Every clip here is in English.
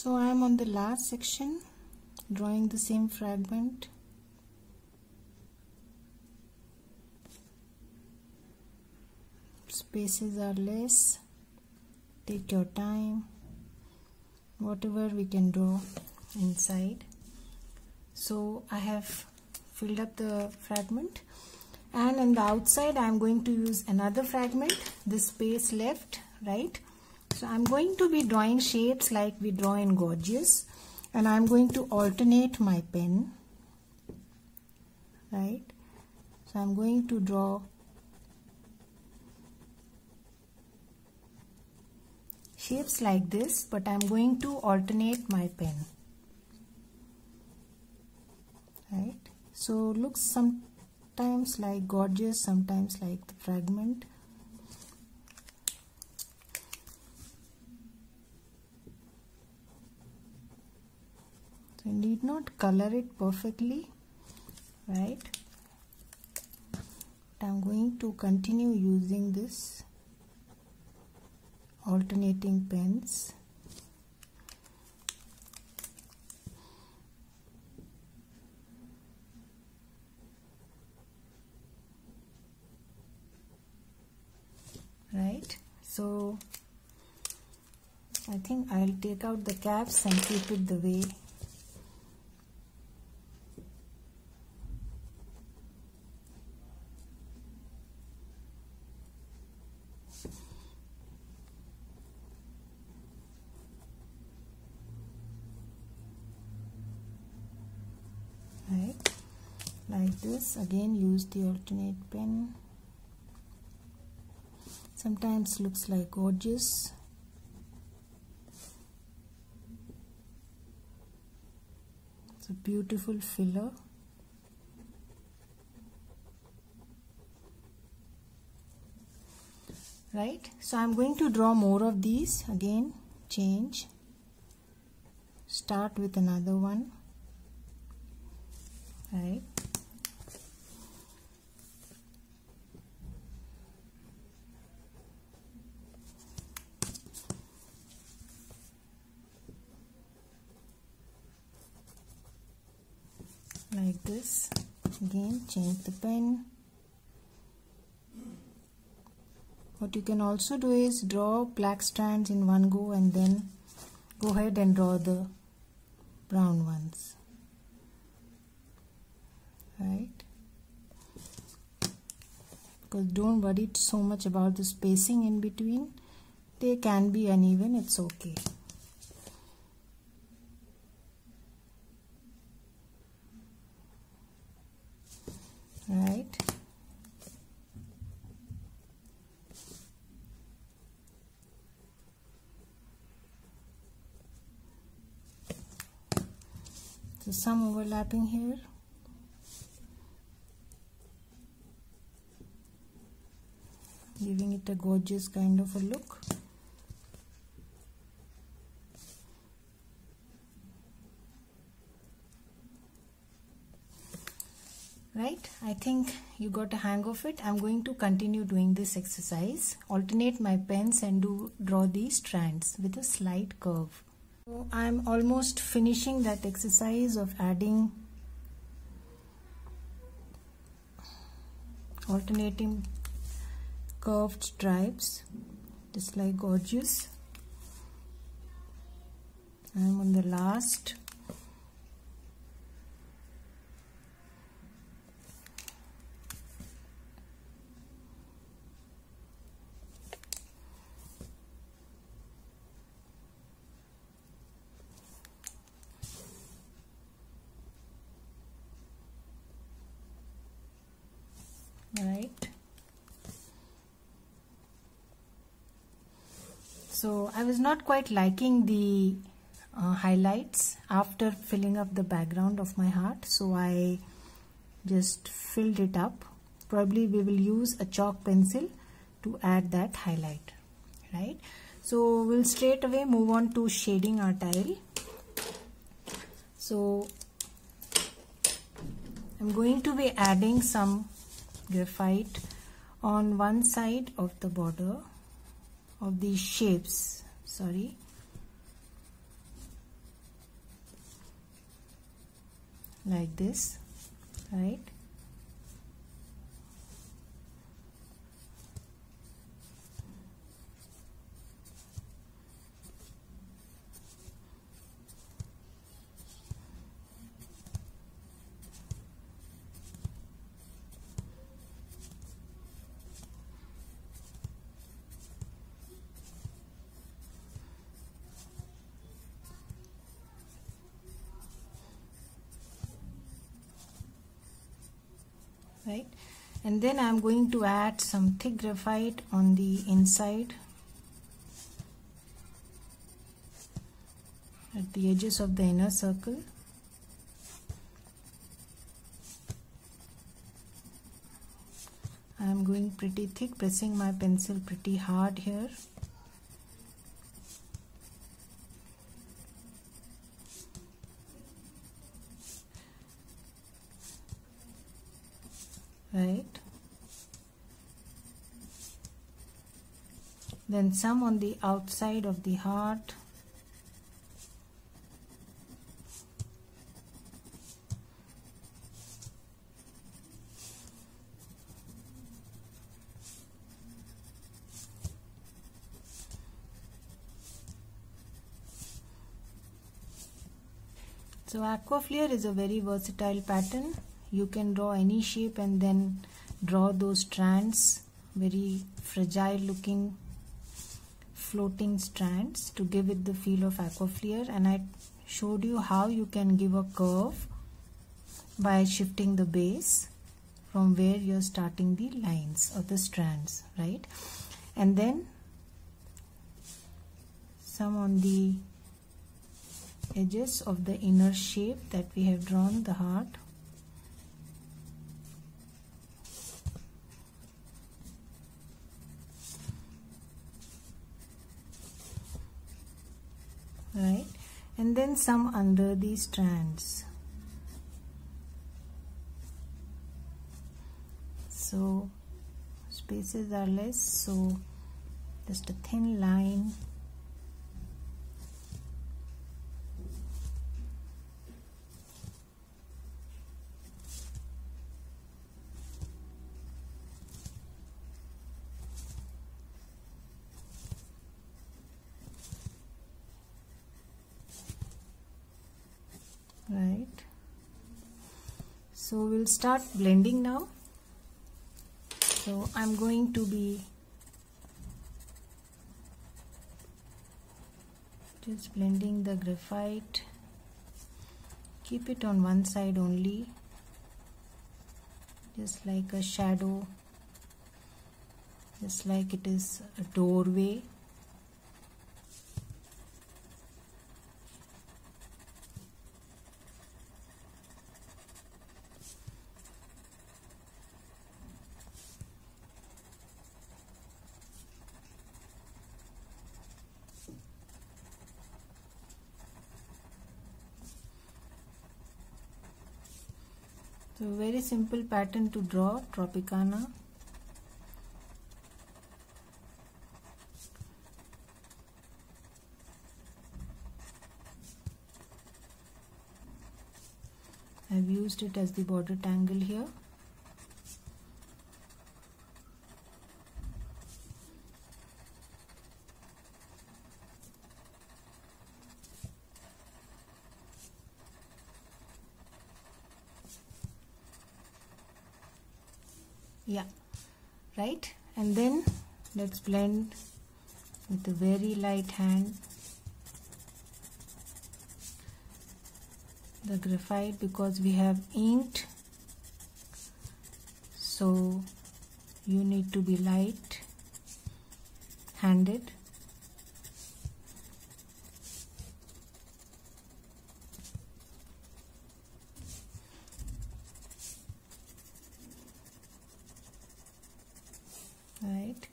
So I am on the last section, drawing the same fragment. Spaces are less. Take your time. Whatever we can draw inside. So I have filled up the fragment, and on the outside I am going to use another fragment, this space left, right? So I am going to be drawing shapes like we draw in Gorgeous, and I am going to alternate my pen, right? So I am going to draw shapes like this, but I am going to alternate my pen, right? So looks sometimes like Gorgeous, sometimes like the fragment. So you need not color it perfectly, right? But I'm going to continue using this alternating pens. Right, so I think I'll take out the caps and keep it the way. Right, like this. Again, use the alternate pen. Sometimes looks like Gorgeous. It's a beautiful filler. Right, so I'm going to draw more of these. Again, change, start with another one, right? Like this. Again, change the pen. What you can also do is draw black strands in one go and then go ahead and draw the brown ones, right? Because don't worry so much about the spacing in between. They can be uneven, it's okay. Right, so some overlapping here. Giving it a Gorgeous kind of a look. Right, I think you got a hang of it. I'm going to continue doing this exercise. Alternate my pens and draw these strands with a slight curve. So I'm almost finishing that exercise of adding alternating curved stripes, just like Gorgeous. I'm on the last. Right, so I was not quite liking the highlights after filling up the background of my heart, so I just filled it up. Probably we will use a chalk pencil to add that highlight, right? So we'll straight away move on to shading our tile. So I'm going to be adding some graphite on one side of the border of these shapes, like this, right? Right, and then I'm going to add some thick graphite on the inside at the edges of the inner circle. I'm going pretty thick, pressing my pencil pretty hard here. Right, then some on the outside of the heart, so Aquafleur is a very versatile pattern. You can draw any shape and then draw those strands, very fragile looking floating strands, to give it the feel of Aquafleur. And I showed you how you can give a curve by shifting the base from where you're starting the lines or the strands, right? And then some on the edges of the inner shape that we have drawn, the heart. Right, and then some under these strands. So spaces are less, so just a thin line. Right, so we'll start blending now. So I'm going to be just blending the graphite. Keep it on one side only, just like a shadow, just like it is a doorway. So very simple pattern to draw, Tropicana. I've used it as the border tangle here. Yeah, right, and then let's blend with a very light hand the graphite, because we have inked, so you need to be light handed. Right,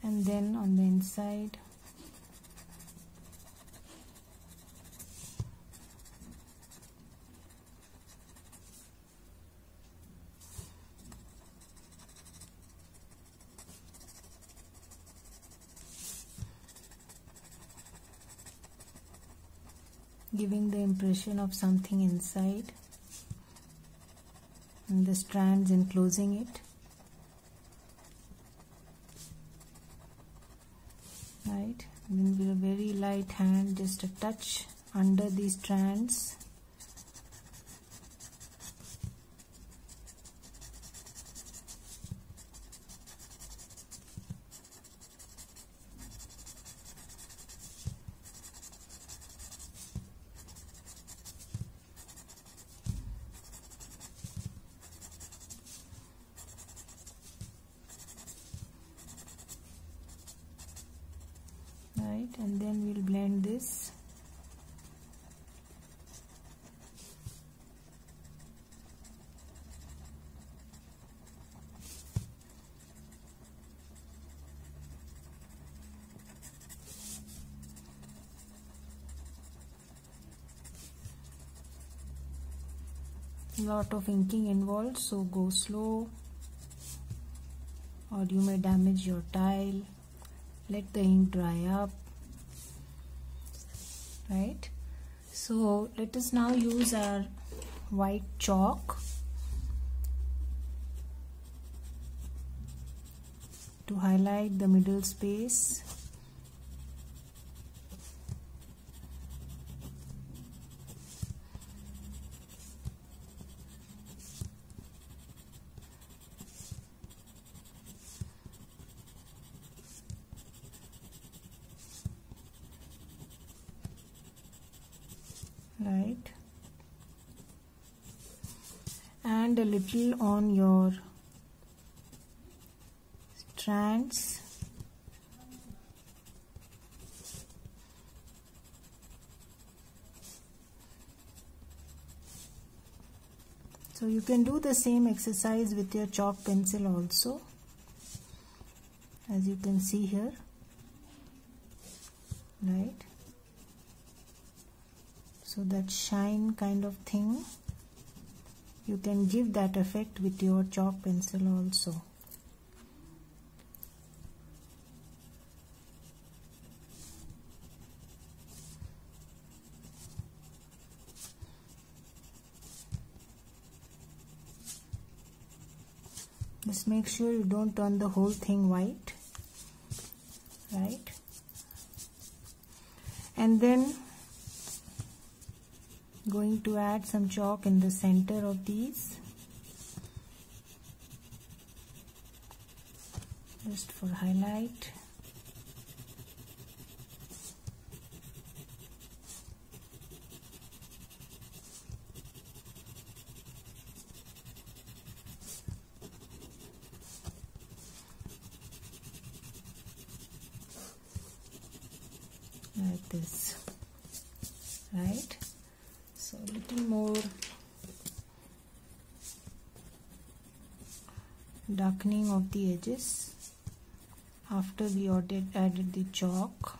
and then on the inside giving the impression of something inside, and the strands enclosing it. Right, and then with a very light hand, just a touch under these strands. Right, and then we'll blend this. Lot of inking involved, so go slow or you may damage your tile. Let the ink dry up. Right, so let us now use our white chalk to highlight the middle space. Right, and a little on your strands. So you can do the same exercise with your chalk pencil also, as you can see here. Right, so that shine kind of thing, you can give that effect with your chalk pencil also. Just make sure you don't turn the whole thing white. Right, and then going to add some chalk in the center of these, just for highlight. Like this. Right, so a little more darkening of the edges after we added the chalk.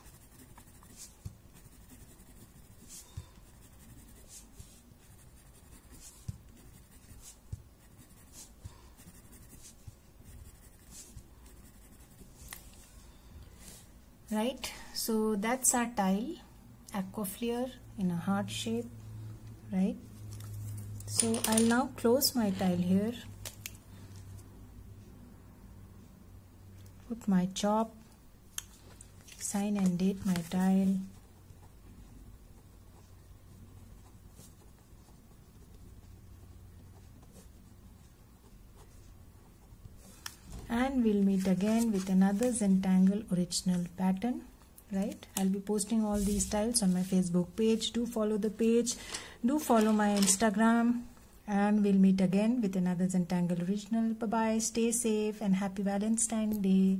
Right, so that's our tile, Aquafleur in a heart shape. Right, so I'll now close my tile here, put my chop, sign and date my tile, and we'll meet again with another Zentangle original pattern. Right, I'll be posting all these tiles on my Facebook page. Do follow the page, do follow my Instagram, and we'll meet again with another Zentangle original. Bye bye, stay safe and happy Valentine's Day.